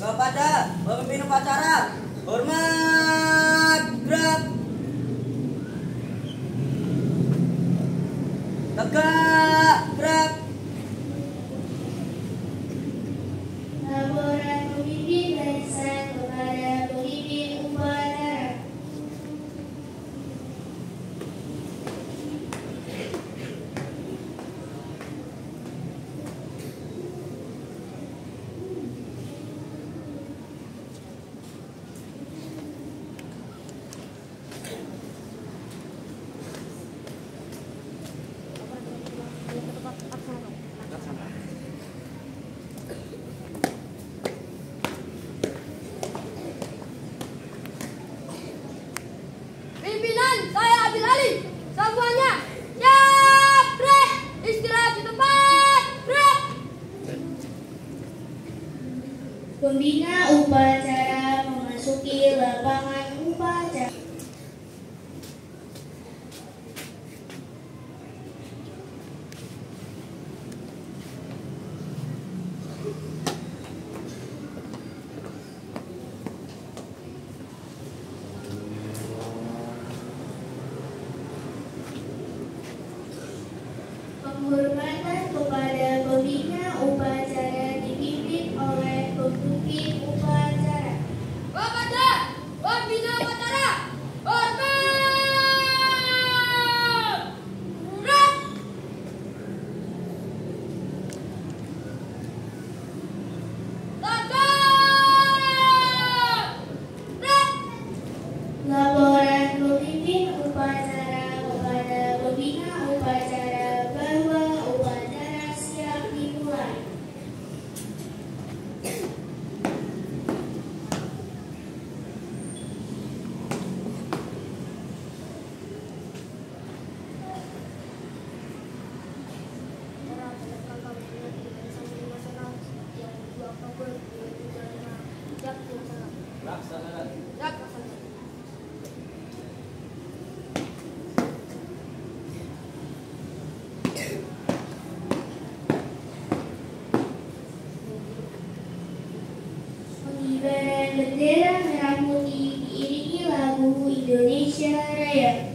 Kepada pemimpin upacara, hormat, gerak, tegak, gerak. Laporan pemimpin barisan kepada pemimpin upacara. Pimpinan, saya Adil Ali. Semuanya, siap, break. Istirahat di tempat, break. Pembina upacara memasuki lapangan upacara. Penghormatan kepada pembina upacara dipimpin oleh pemimpin upacara. Kepada pembina upacara, hormat, break. Tegak, break. Laporan pemimpin upacara kepada pembina upacara bahwa upacara siap dimulai. Pengibaran bendera merah putih diiringi lagu Indonesia Raya.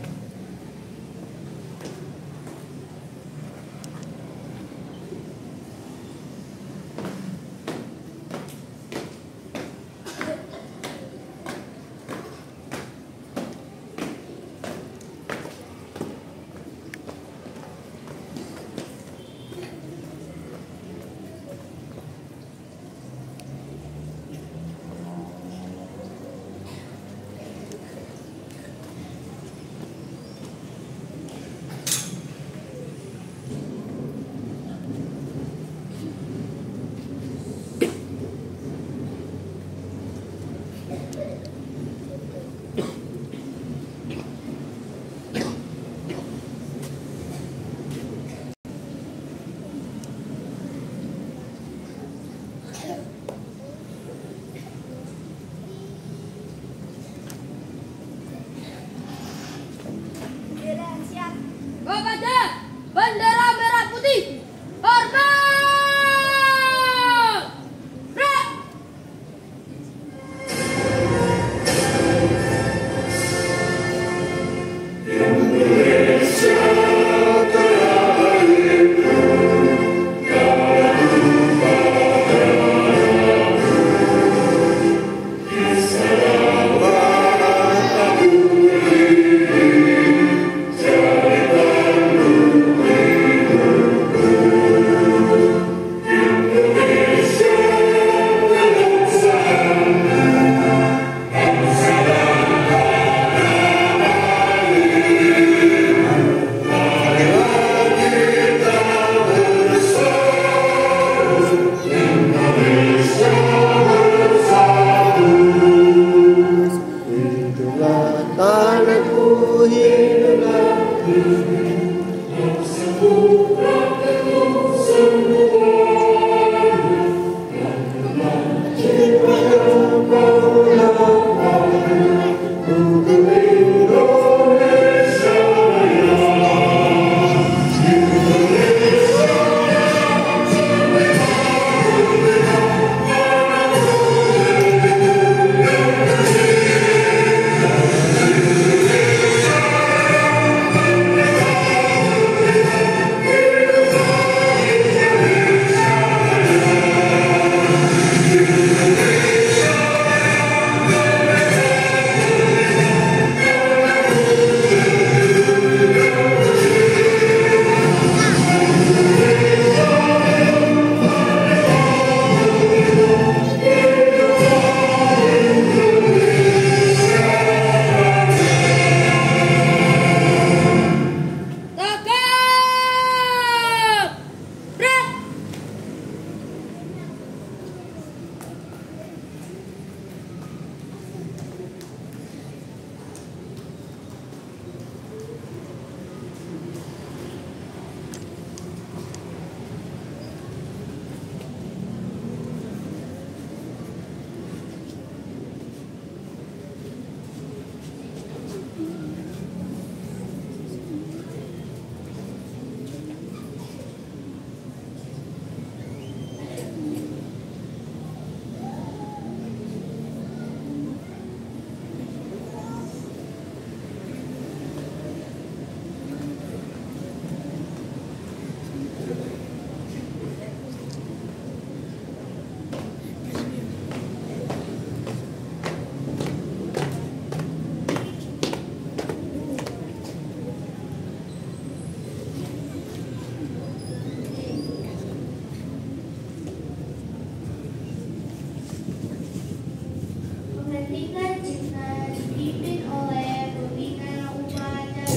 menghentikan cipta dipimpin oleh pembina upacara.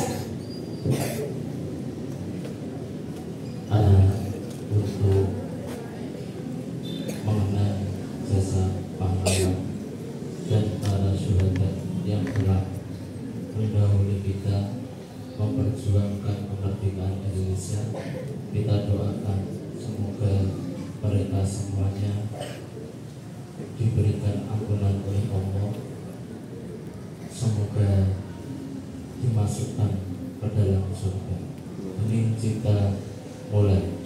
Untuk mengenang jasa pahlawan dan para syuhada yang telah mendahului kita memperjuangkan kemerdekaan Indonesia, kita doakan semoga mereka semuanya diberikan ampunan oleh Allah, semoga dimasukkan ke dalam surga. Ini kita mulai.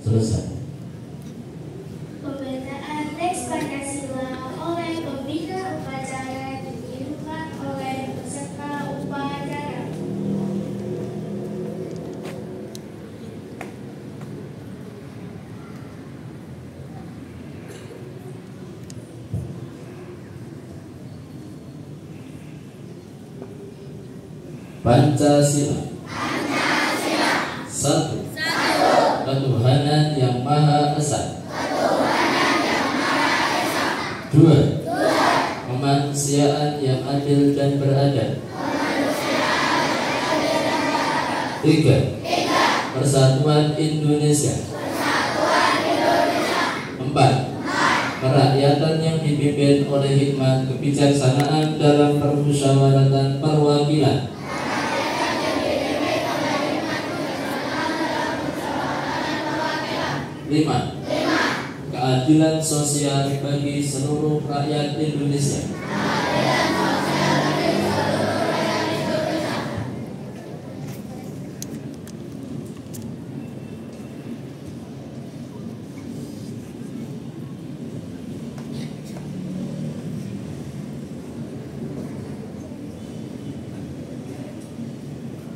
Selesai. Pembacaan teks Pancasila oleh pembina upacara ditirukan oleh peserta upacara. Pancasila. Satu. Ketuhanan yang Maha Esa. Dua. Kemanusiaan yang adil dan beradab. Tiga. Persatuan Indonesia. Empat. Kerakyatan yang dipimpin oleh hikmat kebijaksanaan dalam permusyawaratan perwakilan. 5. Keadilan sosial bagi seluruh rakyat Indonesia.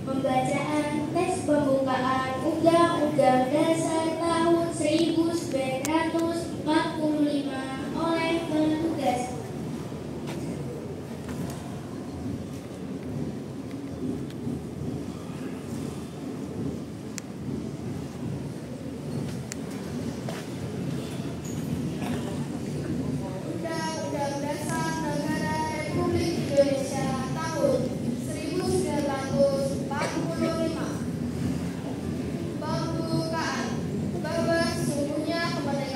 Pembacaan teks pembukaan Undang-Undang Dasar tahun 1945 oleh petugas. Undang-Undang Dasar Negara Republik Indonesia tahun 1945. Pembukaan bahwa sesungguhnya kemerdekaan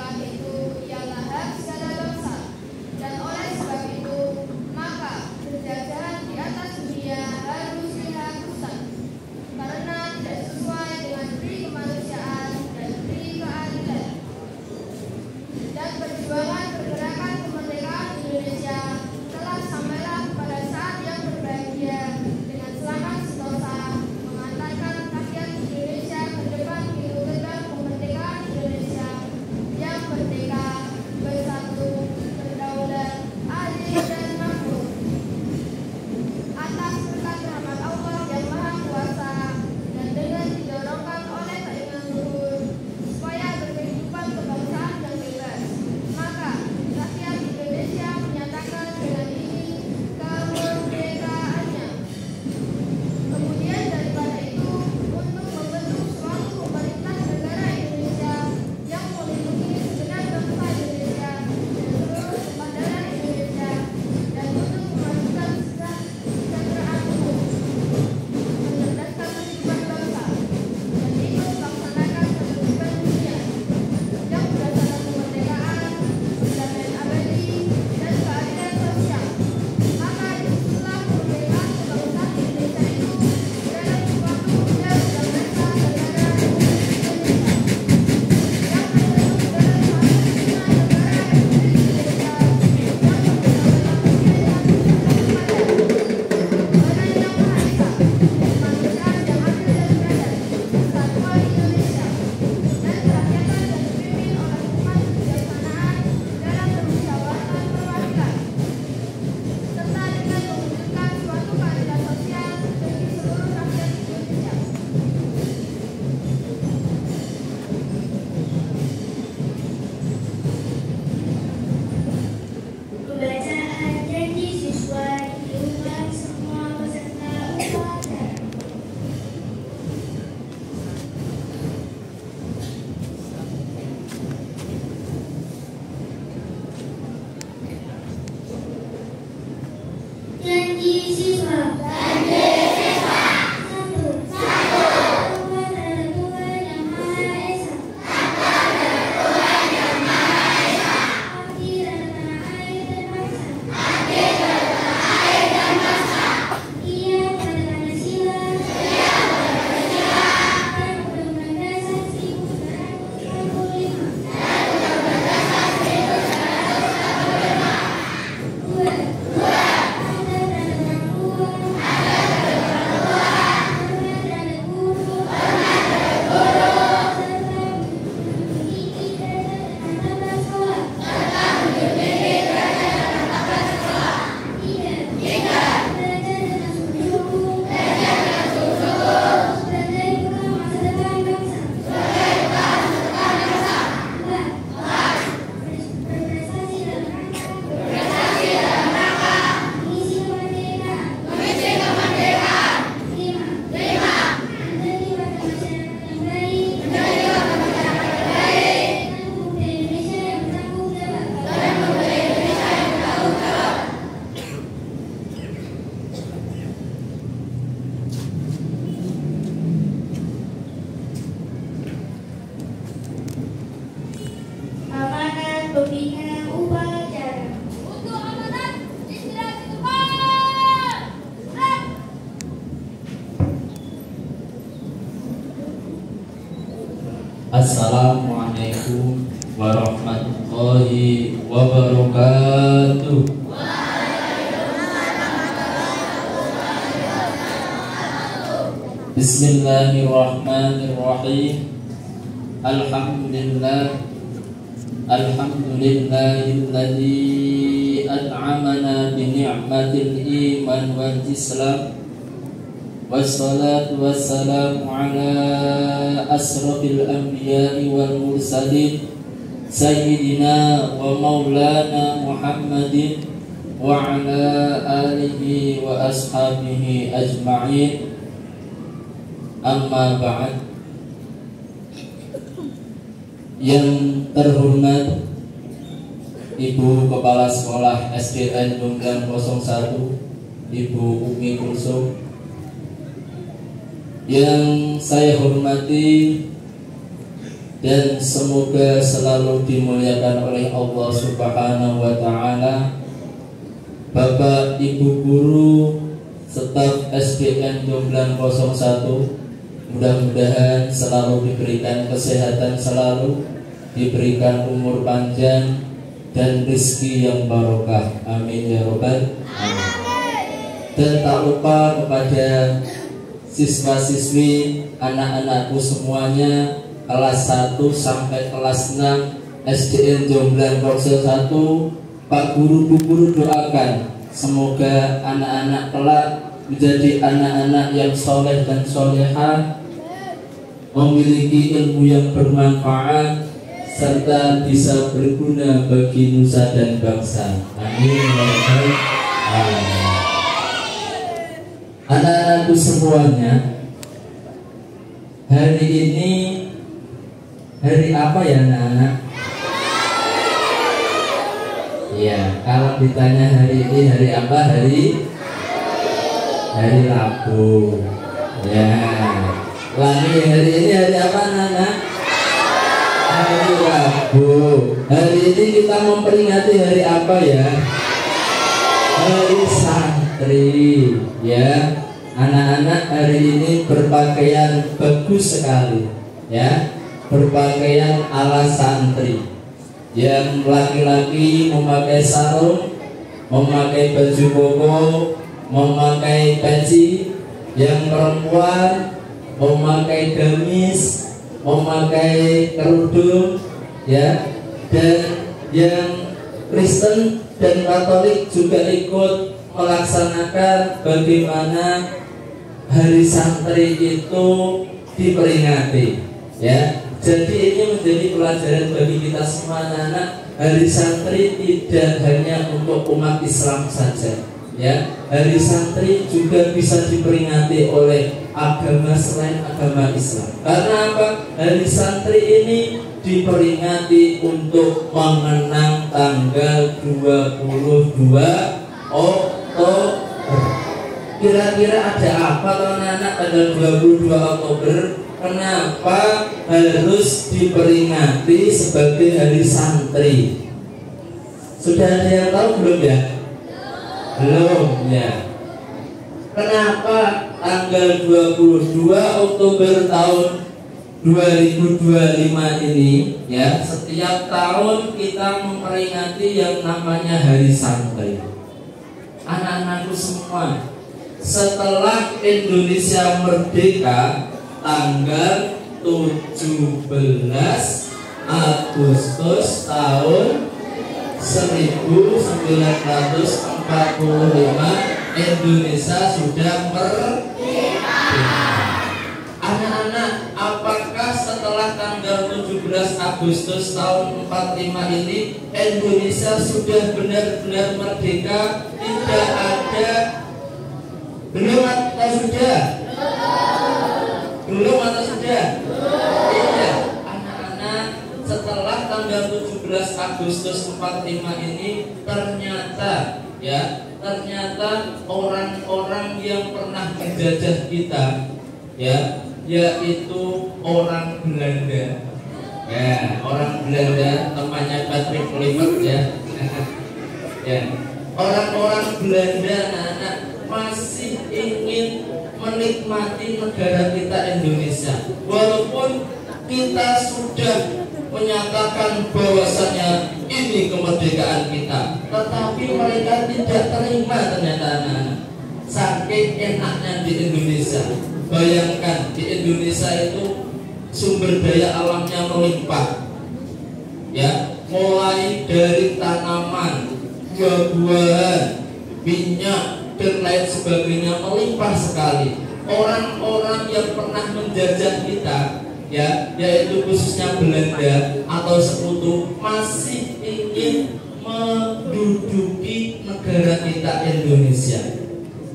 Janji siswa. Satu. Takwa terhadap Tuhan Yang Maha Esa. Bakti terhadap tanah air dan bangsa. Setia pada Pancasila. Dan Undang-Undang Dasar 1945. Dua. Ada terhadap orang tua. Hormat terhadap guru. Serta mendidik derajat dan martabat sekolah. Tiga. Belajar dan masuk hukum. Sebagai bekal masa depan bangsa. Empat. Berprestasi dalam rangka mengisi kemerdekaan. Lima. Menjadi warga masyarakat yang baik. Dan pemuda Indonesia yang bertanggung jawab. Amanat pembina upacara. Untuk amanat istirahat Tuhan. Assalamualaikum warahmatullahi wabarakatuh. Bismillahirrahmanirrahim. Alhamdulillahilladzi an'amana bi ni'matil iman wal islam. Wassalatu wassalamu ala asrafil anbiya'i wal mursalin Sayyidina wa maulana Muhammadin wa ala alihi wa ashabihi ajma'in. Amma ba'd. Yang terhormat Ibu Kepala Sekolah SDN Donggang 01 Ibu Umi Kulsum, yang saya hormati dan semoga selalu dimuliakan oleh Allah Subhanahu wa Ta'ala, Bapak Ibu Guru staf SDN Donggang 01, mudah-mudahan selalu diberikan kesehatan, selalu diberikan umur panjang dan rezeki yang barokah. Amin ya robbal alamin. Dan tak lupa kepada siswa-siswi, anak-anakku semuanya kelas 1 sampai kelas 6 SDN Jomblang Korsel 1, Pak Guru, Bu Guru doakan semoga anak-anak kelak menjadi anak-anak yang soleh dan solehah, memiliki ilmu yang bermanfaat serta bisa berguna bagi nusa dan bangsa. Amin ya rabbal alamin. Anak-anakku semuanya, hari ini hari apa ya anak-anak? Ya, kalau ditanya hari ini hari apa? Hari Rabu. Ya, lagi hari ini hari apa anak-anak? Hari Rabu. Hari ini kita memperingati hari apa ya? Hari santri. Ya, anak-anak hari ini berpakaian bagus sekali. Ya, berpakaian ala santri. Yang laki-laki memakai sarung, memakai baju koko, memakai peci. Yang perempuan memakai gamis, memakai kerudung, ya. Dan yang Kristen dan Katolik juga ikut melaksanakan bagaimana hari santri itu diperingati, ya. Jadi ini menjadi pelajaran bagi kita semua anak-anak. Hari santri tidak hanya untuk umat Islam saja, ya. Hari santri juga bisa diperingati oleh agama selain agama Islam. Karena apa? Hari santri ini diperingati untuk mengenang tanggal 22 Oktober. Kira-kira ada apa anak-anak tanggal 22 Oktober? Kenapa harus diperingati sebagai hari santri? Sudah ada yang tahu belum ya? Belum ya. Kenapa tanggal 22 Oktober tahun 2025 ini ya, setiap tahun kita memperingati yang namanya hari santri. Anak-anakku semua, setelah Indonesia merdeka tanggal 17 Agustus tahun 1945, Indonesia sudah merdeka. Anak-anak, apakah setelah tanggal 17 Agustus tahun 45 ini Indonesia sudah benar-benar merdeka? Tidak ada. Belum atau sudah? Belum atau sudah? Iya. Anak-anak, setelah tanggal 17 Agustus 45 ini ternyata orang-orang yang pernah menjajah kita ya, yaitu orang Belanda. Ya, orang Belanda, temannya Patrick Kluivert ya. Ya. Orang-orang Belanda, anak-anak, masih ingin menikmati negara kita Indonesia. Walaupun kita sudah menyatakan bahwasanya ini kemerdekaan kita, tetapi mereka tidak terima ternyata anak-anak. Saking enaknya di Indonesia. Bayangkan di Indonesia itu sumber daya alamnya melimpah. Ya, mulai dari tanaman, buah-buahan, minyak dan lain sebagainya melimpah sekali. Orang-orang yang pernah menjajah kita ya, yaitu khususnya Belanda atau sekutu, masih ingin menduduki negara kita Indonesia.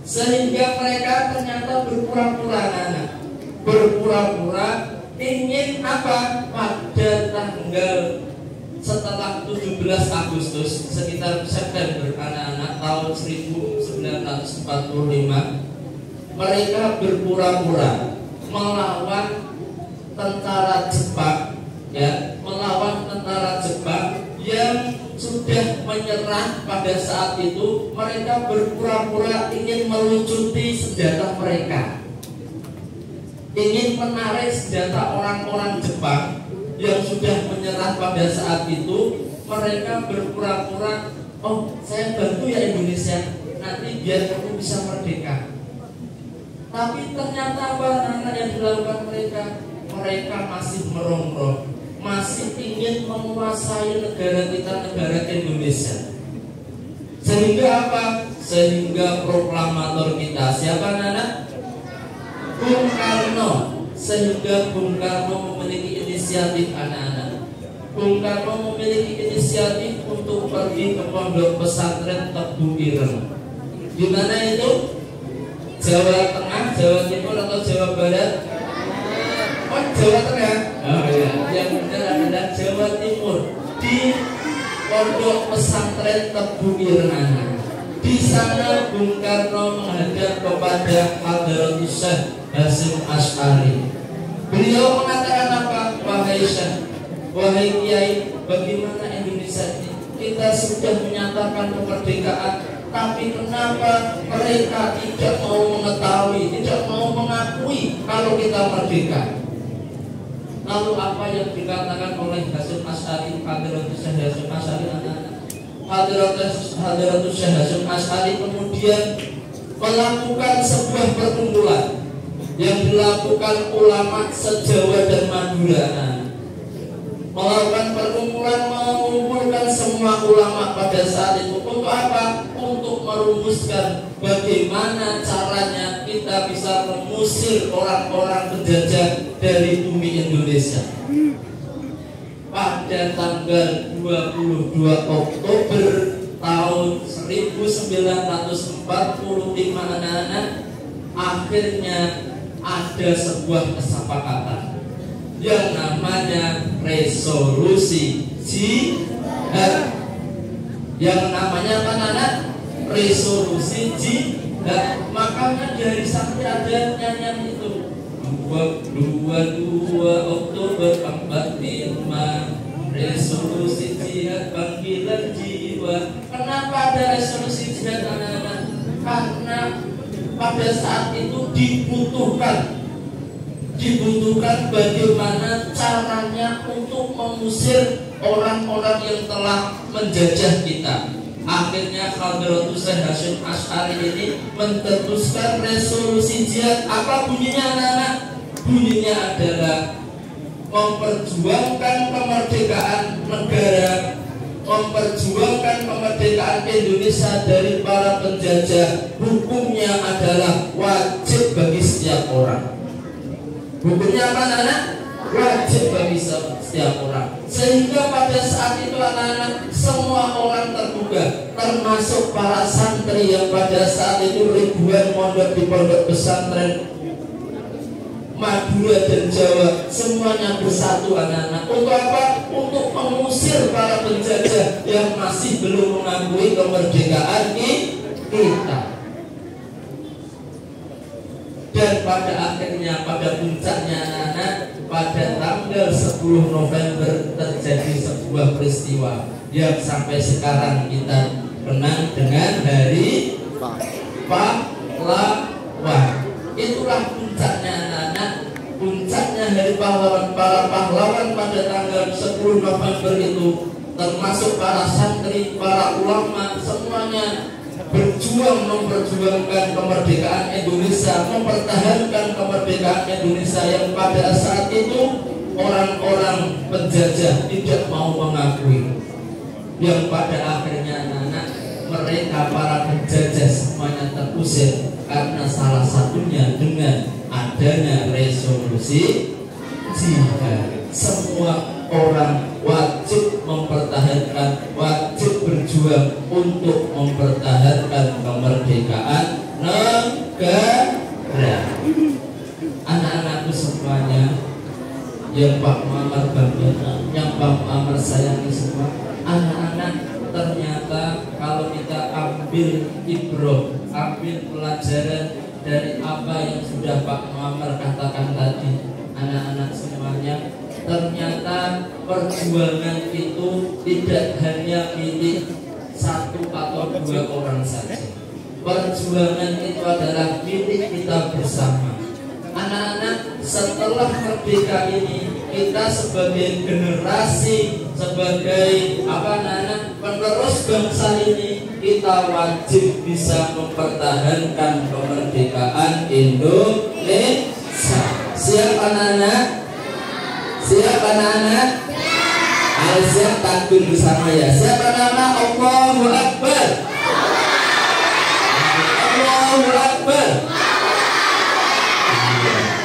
Sehingga mereka ternyata berpura-pura ingin apa? Pada tanggal setelah 17 Agustus sekitar September anak-anak tahun 1945, mereka berpura-pura melawan tentara Jepang ya, melawan tentara Jepang yang sudah menyerah pada saat itu. Mereka berpura-pura ingin melucuti senjata mereka, ingin menarik senjata orang-orang Jepang yang sudah menyerah pada saat itu. Mereka berpura-pura, oh saya bantu ya Indonesia, nanti biar kamu bisa merdeka. Tapi ternyata apa anak yang dilakukan mereka? Mereka masih merongrong, masih ingin menguasai negara kita, negara Indonesia. Sehingga apa? Sehingga proklamator kita siapa anak? Bung Karno. Sehingga Bung Karno memiliki inisiatif anak-anak. Bung Karno memiliki inisiatif untuk pergi ke pondok pesantren Tebu Ireng. Di mana itu? Jawa Tengah, Jawa Timur atau Jawa Barat? Oh, Jawa Tengah. Oh iya, yang benar adalah Jawa Timur. Di pondok pesantren Tebu Ireng. Di sana Bung Karno menghadap kepada Hadratus Syekh Hasyim Asy'ari. Beliau mengatakan apa? Wahai Syekh, wahai Kiai, bagaimana Indonesia ini? Kita sudah menyatakan kemerdekaan, tapi kenapa mereka tidak mau mengetahui, tidak mau mengakui kalau kita merdeka? Lalu apa yang dikatakan oleh Hasyim Asy'ari, Hadratus Syekh Hasyim Asy'ari anak-anak? Hadratus Syekh Hasyim Asy'ari kemudian melakukan sebuah perkumpulan yang dilakukan ulama se-Jawa dan Madura. Melakukan perkumpulan, mengumpulkan semua ulama pada saat itu. Untuk apa? Untuk merumuskan bagaimana caranya kita bisa mengusir orang-orang penjajah dari bumi Indonesia. Pada tanggal 22 Oktober tahun 1945 anak-anak, akhirnya ada sebuah kesepakatan yang namanya resolusi jihad. Yang namanya apa anak? Resolusi jihad. Nah, makanya dari santri ada nyanyian itu 22 Oktober 45 resolusi jihad panggilan jiwa. Kenapa ada resolusi jihad anak-anak? Karena pada saat itu dibutuhkan bagaimana caranya untuk mengusir orang-orang yang telah menjajah kita. Akhirnya Hadratus Syekh Hasyim Asy'ari ini mencetuskan resolusi jihad. Apa bunyinya anak-anak? Bunyinya adalah memperjuangkan kemerdekaan negara, memperjuangkan kemerdekaan Indonesia dari para penjajah. Hukumnya adalah wajib bagi setiap orang. Hukumnya apa anak-anak? Wajib bagi setiap orang. Sehingga pada saat itu anak-anak semua orang tergugah, termasuk para santri yang pada saat itu ribuan mondok di pondok pesantren Madura dan Jawa, semuanya bersatu anak-anak. Untuk apa? Untuk mengusir para penjajah yang masih belum mengakui kemerdekaan kita. Dan pada akhirnya, pada puncaknya anak-anak, pada tanggal 10 November terjadi sebuah peristiwa yang sampai sekarang kita kenang dengan Hari Pahlawan. Itulah puncaknya anak-anak. Puncaknya Hari Pahlawan. Para pahlawan pada tanggal 10 November itu termasuk para santri, para ulama, semuanya berjuang memperjuangkan kemerdekaan Indonesia, mempertahankan kemerdekaan Indonesia yang pada saat itu orang-orang penjajah tidak mau mengakui. Yang pada akhirnya anak-anak, mereka para penjajah semuanya terusir karena salah satunya dengan adanya resolusi jihad. Semua orang wajib mempertahankan, wajib berjuang untuk mempertahankan kemerdekaan negara. Anak-anakku semuanya yang Pak Muhammad banggakan, yang Pak Muhammad sayangi semua, anak-anak, ternyata kalau kita ambil ibrah, ambil pelajaran dari apa yang sudah Pak Muhammad katakan tadi, anak-anak semuanya, ternyata perjuangan itu tidak hanya milik satu atau dua orang saja. Perjuangan itu adalah milik kita bersama. Anak-anak, setelah merdeka ini, kita sebagai generasi, sebagai anak-anak penerus bangsa ini, kita wajib bisa mempertahankan kemerdekaan Indonesia. Siap anak-anak? Siap anak-anak? Ayo siap takbir bersama ya. Siap anak-anak? Allahu Akbar. Allahu Akbar.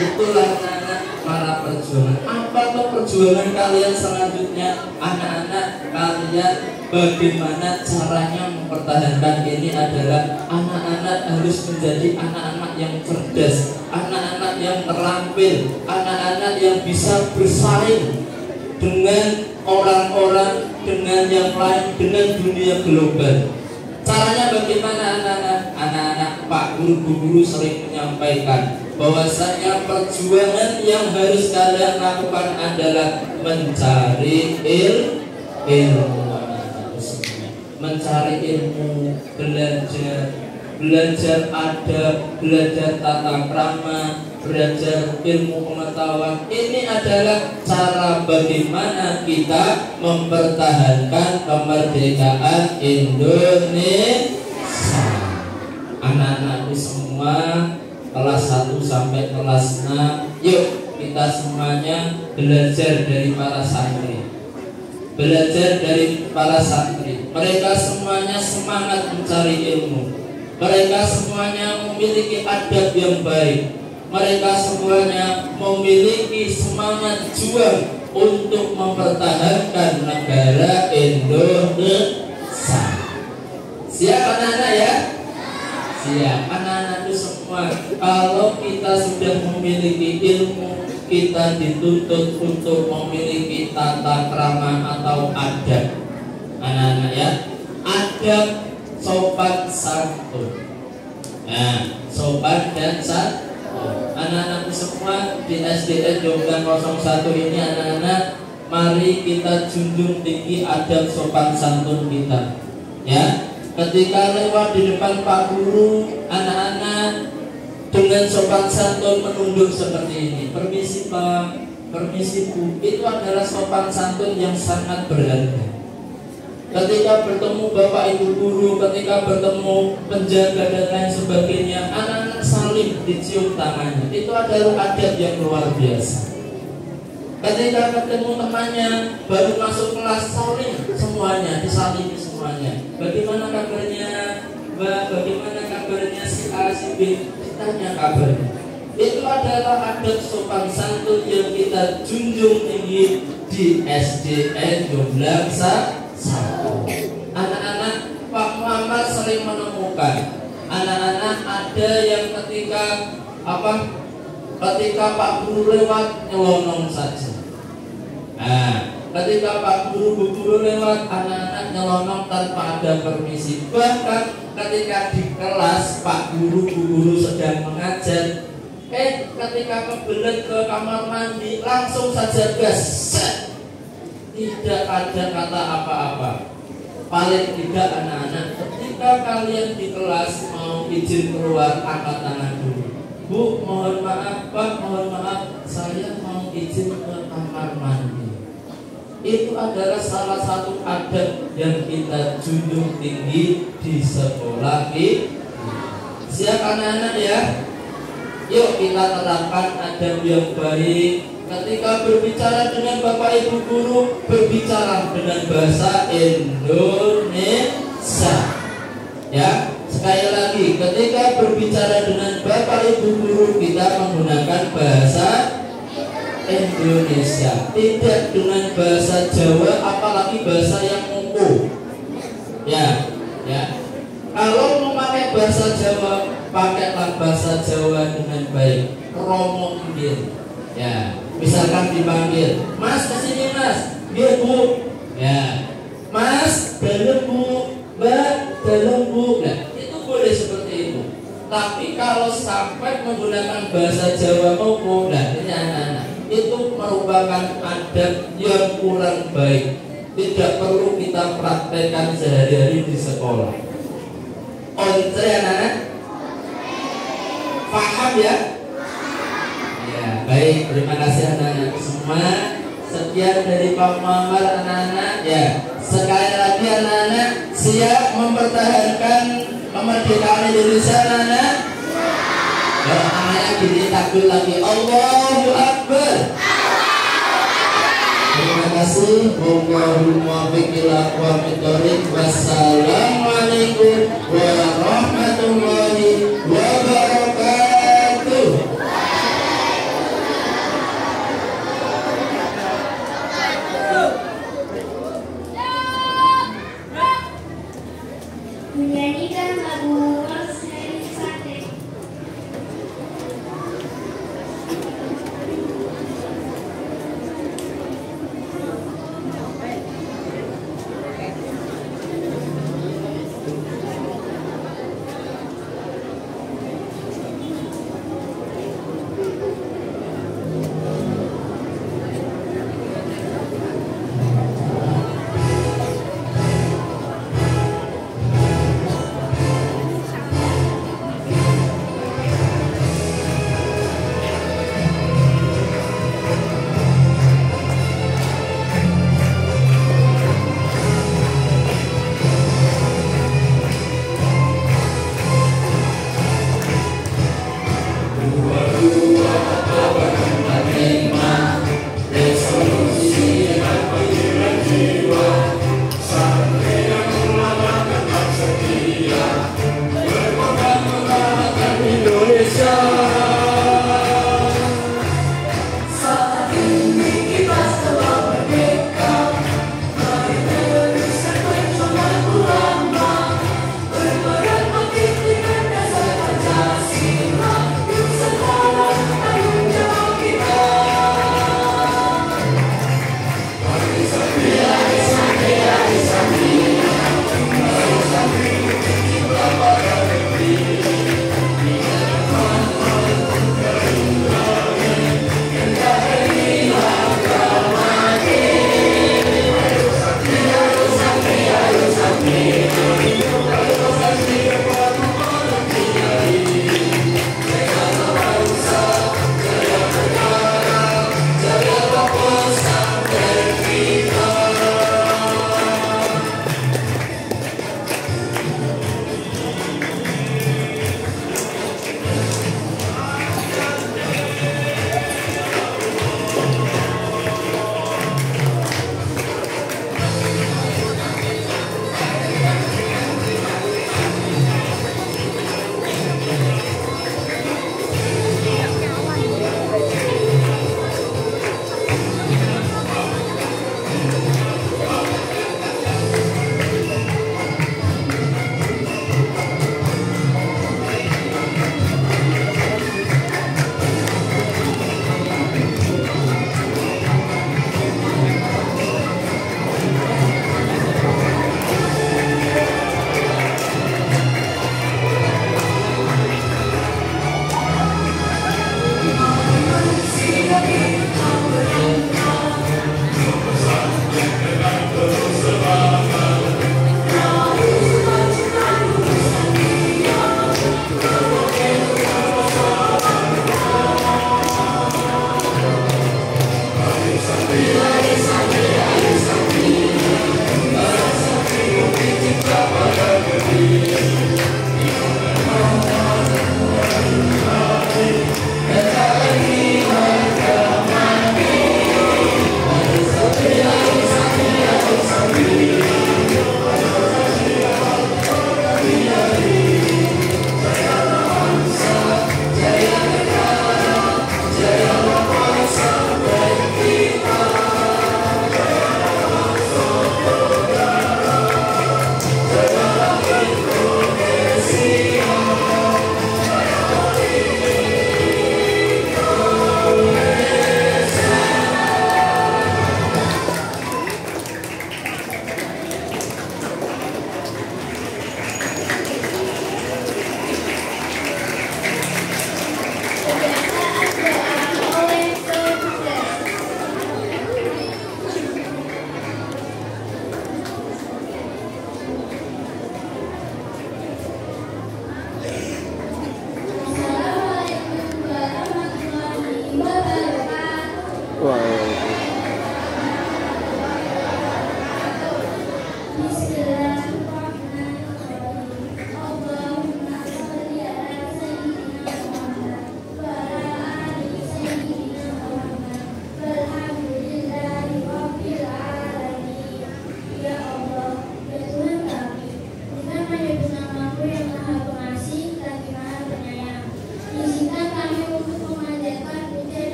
Itulah anak-anak para perjuangan. Apa tuh perjuangan kalian selanjutnya? Anak-anak kalian bagaimana caranya mempertahankan ini adalah anak-anak harus menjadi anak-anak yang cerdas, anak-anak yang terampil, anak-anak yang bisa bersaing dengan orang-orang, dengan yang lain, dengan dunia global. Caranya bagaimana anak-anak? Anak-anak, Pak guru-guru sering menyampaikan bahwasanya perjuangan yang harus kalian lakukan adalah mencari ilmu, mencari ilmu, belajar adab, belajar tata krama, belajar ilmu pengetahuan. Ini adalah cara bagaimana kita mempertahankan kemerdekaan Indonesia. Anak-anakku semua kelas 1 sampai kelas 6, yuk kita semuanya belajar dari para santri. Belajar dari para santri. Mereka semuanya semangat mencari ilmu. Mereka semuanya memiliki adab yang baik. Mereka semuanya memiliki semangat juang untuk mempertahankan negara Indonesia. Siap anak-anak ya? Siap anak-anak itu semua. Kalau kita sudah memiliki ilmu, kita dituntut untuk memiliki tata krama atau adab. Anak-anak ya, adab sopan santun. Nah, sopan dan santun. Anak-anakku semua di SDN Jogja 01 ini, anak-anak, mari kita junjung tinggi adab sopan santun kita. Ya, ketika lewat di depan Pak Guru, anak-anak dengan sopan santun menunduk seperti ini. Permisi Pak, permisi Bu. Itu adalah sopan santun yang sangat berharga. Ketika bertemu Bapak Ibu guru, ketika bertemu penjaga dan lain sebagainya, anak-anak saling dicium tangannya. Itu adalah adab yang luar biasa. Ketika ketemu temannya baru masuk kelas, saling semuanya, disalingi semuanya. Bagaimana kabarnya Mbak? Bagaimana kabarnya si A, si B? Ditanya kabarnya. Itu adalah adab sopan santun yang kita junjung tinggi di SDN Jomblang 1. Anak-anak, Pak Muhammad sering menemukan anak-anak ada yang ketika Pak Guru lewat nyelonong saja. Nah, ketika Pak Guru, Bu Guru lewat, anak-anak nyelonong tanpa ada permisi. Bahkan ketika di kelas Pak Guru, Bu Guru sedang mengajar, ketika kebelet ke kamar mandi, langsung saja gas. Tidak ada kata apa-apa. Paling tidak anak-anak, ketika kalian di kelas mau izin keluar, angkat tangan dulu. Bu, mohon maaf Pak, mohon maaf, saya mau izin ke kamar mandi. Itu adalah salah satu adab yang kita junjung tinggi di sekolah kita. Siap anak-anak ya? Yuk kita terapkan adab yang baik. Ketika berbicara dengan Bapak Ibu guru, berbicara dengan bahasa Indonesia. Ya, sekali lagi, ketika berbicara dengan Bapak Ibu guru, kita menggunakan bahasa Indonesia, tidak dengan bahasa Jawa, apalagi bahasa yang umum. Ya. Kalau mau pakai bahasa Jawa, pakailah bahasa Jawa dengan baik. Romo inggil. Ya, misalkan dipanggil, Mas kesini Mas, iya Bu. Ya, Mas dalam Bu, Mbak dalam Bu. Nah, itu boleh seperti itu. Tapi kalau sampai menggunakan bahasa Jawa maupun, nah ini anak-anak, itu merupakan adab yang kurang baik. Tidak perlu kita praktekkan sehari-hari di sekolah. Ontre anak-anak, paham ya? Ya, baik, terima kasih anak-anak semua. Sekian dari Pak Muhammad anak-anak. Ya, sekali lagi anak-anak, siap mempertahankan kemerdekaan Indonesia anak-anak? Ya, anak-anak gini takbir lagi, Allahu Akbar. Terima kasih. Wallahul muwaffiq ila aqwamit thoriq. Wassalamualaikum warahmatullahi wabarakatuh. Menyanyikan lagu Rosemary Sate.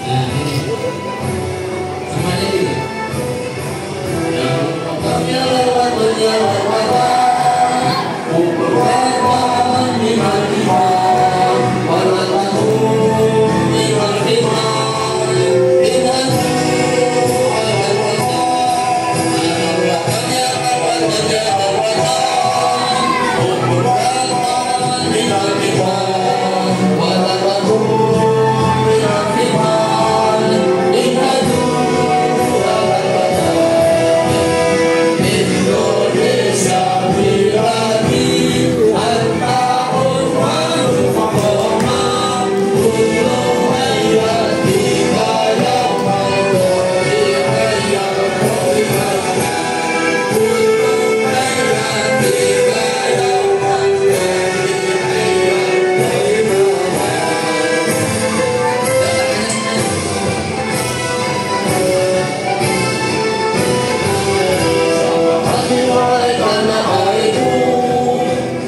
Nah, ini semuanya gini. Yang motornya lewat dunia lewat, pukul kawan lima warna tahu lima dengan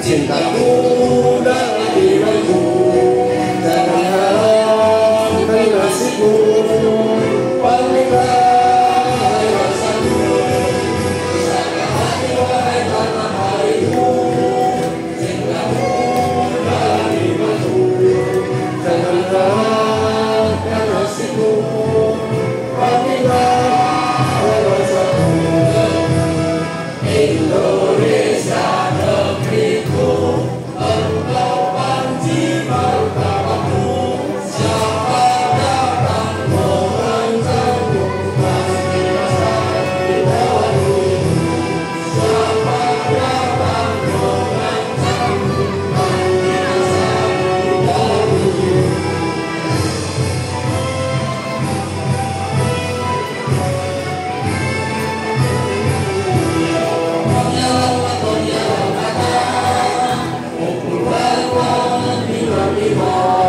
cintaku dalam diriku, jangan harapkan nasibku, pamilah rasaku, sakit hati wahai tanah airku, cintaku dalam diriku, jangan harapkan nasibku, pamilah rasaku. Indonesia negeriku, engkau panji martabatku, siapa datang mengancammu, pasti rasa di bawahmu. Siapa datang mengancammu, pasti rasa di bawahmu. Pukul balik lima